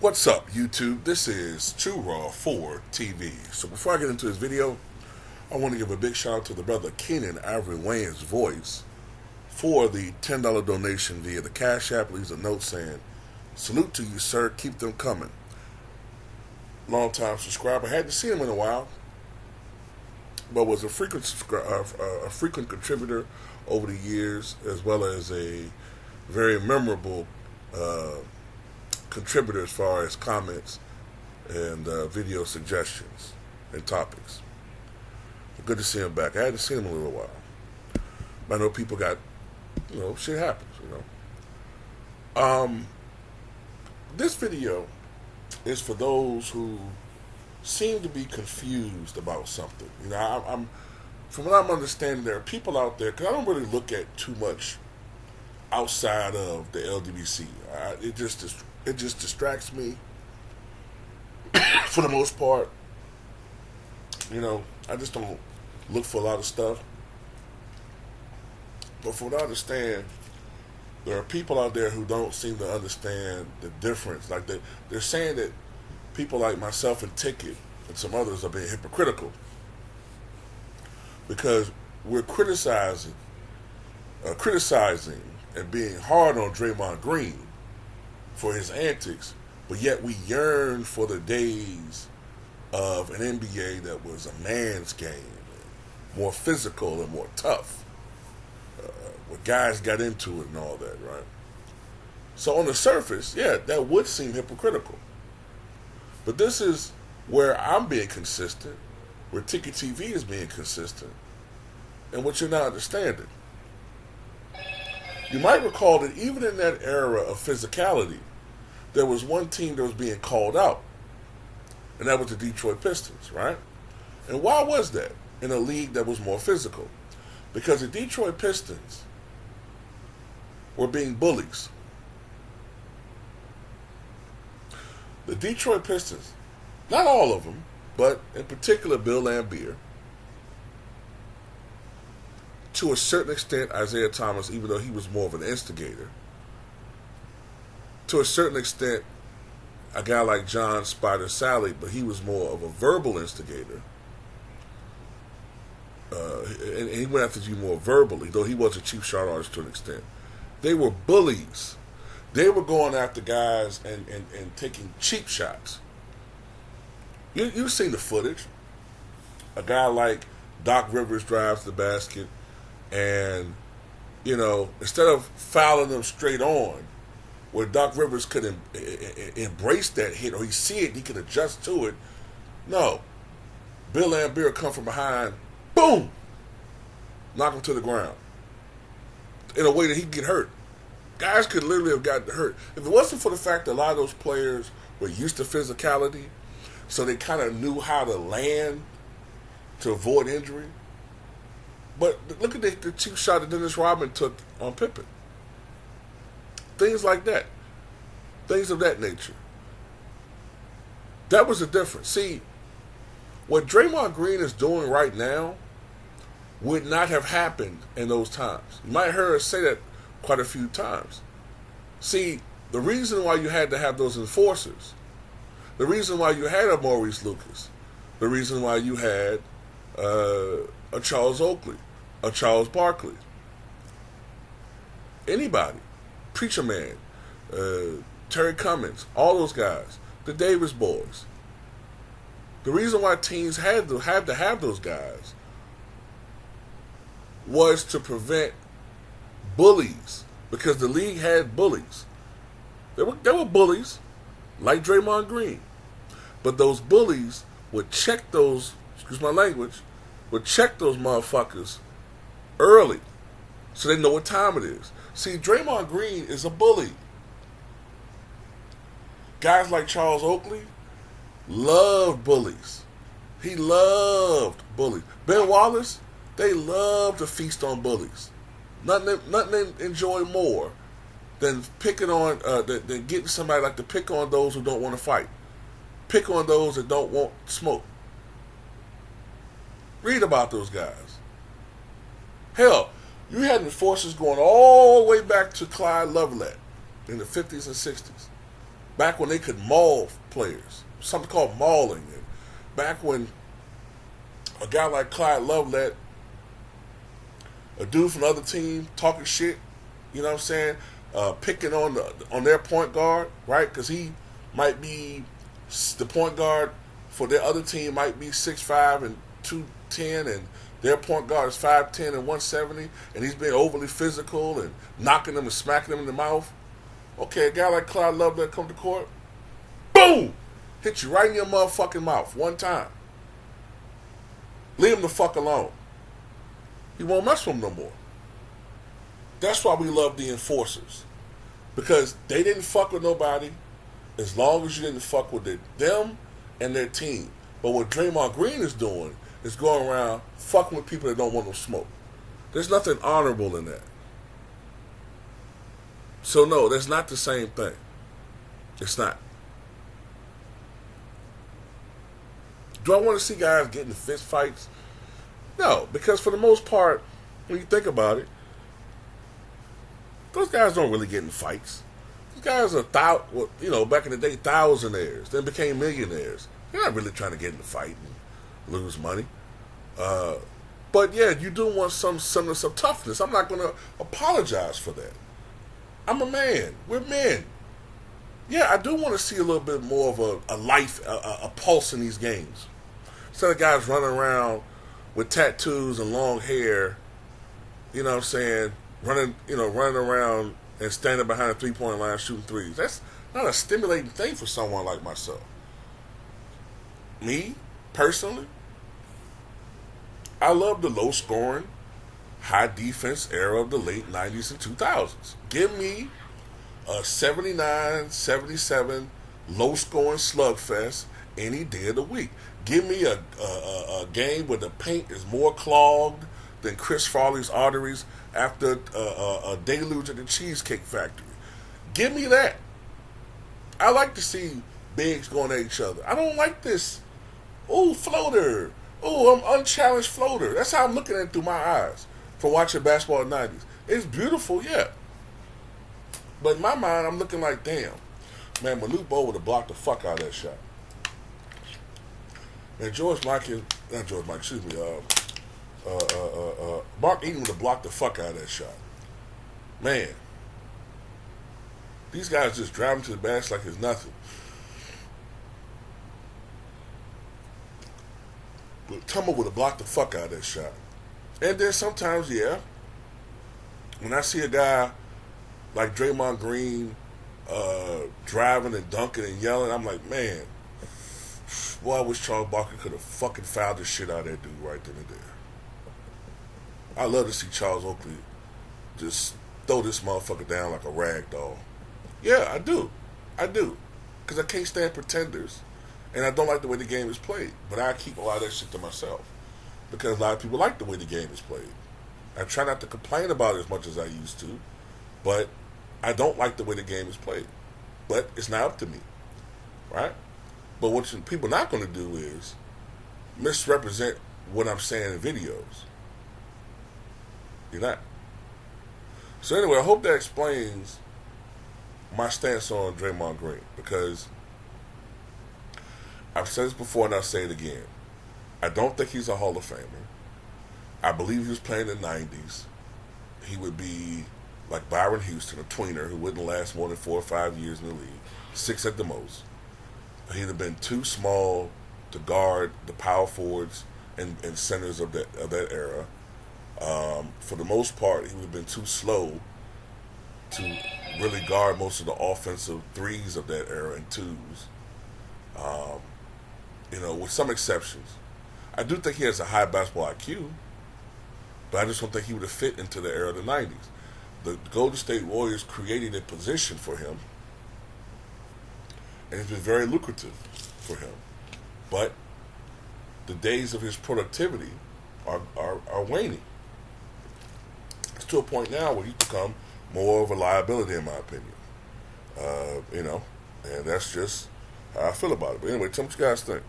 What's up, YouTube? This is Too Raw for TV. So before I get into this video, I want to give a big shout out to the brother Kenan Avery Wayne's voice for the $10 donation via the Cash App. Leaves a note saying, "Salute to you, sir. Keep them coming." Long time subscriber. Hadn't seen him in a while, but was a frequent contributor over the years, as well as a very memorable contributor as far as comments and video suggestions and topics. Good to see him back. I hadn't seen him in a little while. But I know people got, shit happens, This video is for those who seem to be confused about something. I'm from what I'm understanding, there are people out there, because I don't really look at too much outside of the LDBC. It just distracts me for the most part. I just don't look for a lot of stuff. But from what I understand, there are people out there who don't seem to understand the difference. Like they're saying that people like myself and Ticket and some others are being hypocritical because we're criticizing and being hard on Draymond Green for his antics, but yet we yearn for the days of an NBA that was a man's game, more physical and more tough, where guys got into it and all that, right? So on the surface, yeah, that would seem hypocritical. But this is where I'm being consistent, where Ticket TV is being consistent, and what you're not understanding. You might recall that even in that era of physicality, there was one team that was being called out, and that was the Detroit Pistons, right? And why was that in a league that was more physical? Because the Detroit Pistons were being bullies. The Detroit Pistons, not all of them, but in particular Bill Laimbeer, to a certain extent Isaiah Thomas, even though he was more of an instigator, to a certain extent a guy like John Spider Sally, but he was more of a verbal instigator. And he went after you more verbally, though he was a cheap shot artist to an extent. They were bullies. They were going after guys and taking cheap shots. You've seen the footage. A guy like Doc Rivers drives the basket, and, instead of fouling them straight on, where Doc Rivers could embrace that hit, or he see it, he could adjust to it. No. Bill Laimbeer come from behind, boom, knock him to the ground in a way that he could get hurt. Guys could literally have gotten hurt. If it wasn't for the fact that a lot of those players were used to physicality, so they kind of knew how to land to avoid injury. But look at the cheap shot that Dennis Rodman took on Pippen. Things like that. Things of that nature. That was the difference. See, what Draymond Green is doing right now would not have happened in those times. You might have heard us say that quite a few times. See, the reason why you had to have those enforcers, the reason why you had a Maurice Lucas, the reason why you had a Charles Oakley, a Charles Barkley, anybody, Preacher Man, Terry Cummings, all those guys, the Davis boys. The reason why teams had to have those guys was to prevent bullies, because the league had bullies. There were bullies, like Draymond Green, but those bullies would check those, excuse my language, would check those motherfuckers early, so they know what time it is. See, Draymond Green is a bully. Guys like Charles Oakley loved bullies. He loved bullies. Ben Wallace, they love to feast on bullies. Nothing they enjoy more than picking on, than getting somebody like to pick on those who don't want to fight. Pick on those that don't want smoke. Read about those guys. Hell, you had enforcers going all the way back to Clyde Loveland in the 50s and 60s. Back when they could maul players, something called mauling. And back when a guy like Clyde Love let a dude from the other team talking shit, you know what I'm saying, picking on their point guard, right? Because he might be the point guard for their other team might be 6'5" and 210, and their point guard is 5'10" and 170, and he's being overly physical and knocking them and smacking them in the mouth. Okay, a guy like Clyde Love that come to court, boom, hit you right in your motherfucking mouth one time. Leave him the fuck alone. He won't mess with him no more. That's why we love the enforcers. Because they didn't fuck with nobody as long as you didn't fuck with them and their team. But what Draymond Green is doing is going around fucking with people that don't want no smoke. There's nothing honorable in that. So no, that's not the same thing. It's not. Do I want to see guys getting in fist fights? No, because for the most part, when you think about it, those guys don't really get in fights. These guys are back in the day, thousandaires, then became millionaires. They're not really trying to get in a fight and lose money. But yeah, you do want some toughness. I'm not going to apologize for that. I'm a man. We're men. Yeah, I do want to see a little bit more of a life, a pulse in these games. Instead of guys running around with tattoos and long hair, you know what I'm saying, running around and standing behind a three-point line shooting threes. That's not a stimulating thing for someone like myself. Me, personally, I love the low-scoring, high-defense era of the late 90s and 2000s. Give me a 79-77 low-scoring slugfest any day of the week. Give me a game where the paint is more clogged than Chris Farley's arteries after a deluge at the Cheesecake Factory. Give me that. I like to see bigs going at each other. I don't like this, ooh, floater. Ooh, I'm unchallenged floater. That's how I'm looking at it through my eyes from watching basketball in the 90s. It's beautiful, yeah. But in my mind, I'm looking like, damn, man, Malik Bowe would have blocked the fuck out of that shot. Man, Mark Eaton would have blocked the fuck out of that shot. Man, these guys just driving to the basket like it's nothing. But Tumble would have blocked the fuck out of that shot. And then sometimes, yeah, when I see a guy like Draymond Green driving and dunking and yelling, I'm like, man, boy, I wish Charles Barkley could have fucking fouled the shit out of that dude right then and there. I love to see Charles Oakley just throw this motherfucker down like a rag doll. Yeah, I do. Because I can't stand pretenders. And I don't like the way the game is played. But I keep a lot of that shit to myself. Because a lot of people like the way the game is played. I try not to complain about it as much as I used to. But I don't like the way the game is played. But it's not up to me. Right? But what people not going to do is misrepresent what I'm saying in videos. You're not. So anyway, I hope that explains my stance on Draymond Green. Because I've said this before and I'll say it again. I don't think he's a Hall of Famer. I believe he was playing in the 90s. He would be like Byron Houston, a tweener who wouldn't last more than 4 or 5 years in the league. 6 at the most. He'd have been too small to guard the power forwards and centers of that era. For the most part, he would have been too slow to really guard most of the offensive threes of that era and twos. With some exceptions. I do think he has a high basketball IQ, but I just don't think he would have fit into the era of the 90s. The Golden State Warriors created a position for him, and it's been very lucrative for him. But the days of his productivity are waning. It's to a point now where he's become more of a liability, in my opinion. And that's just how I feel about it. But anyway, tell me what you guys think.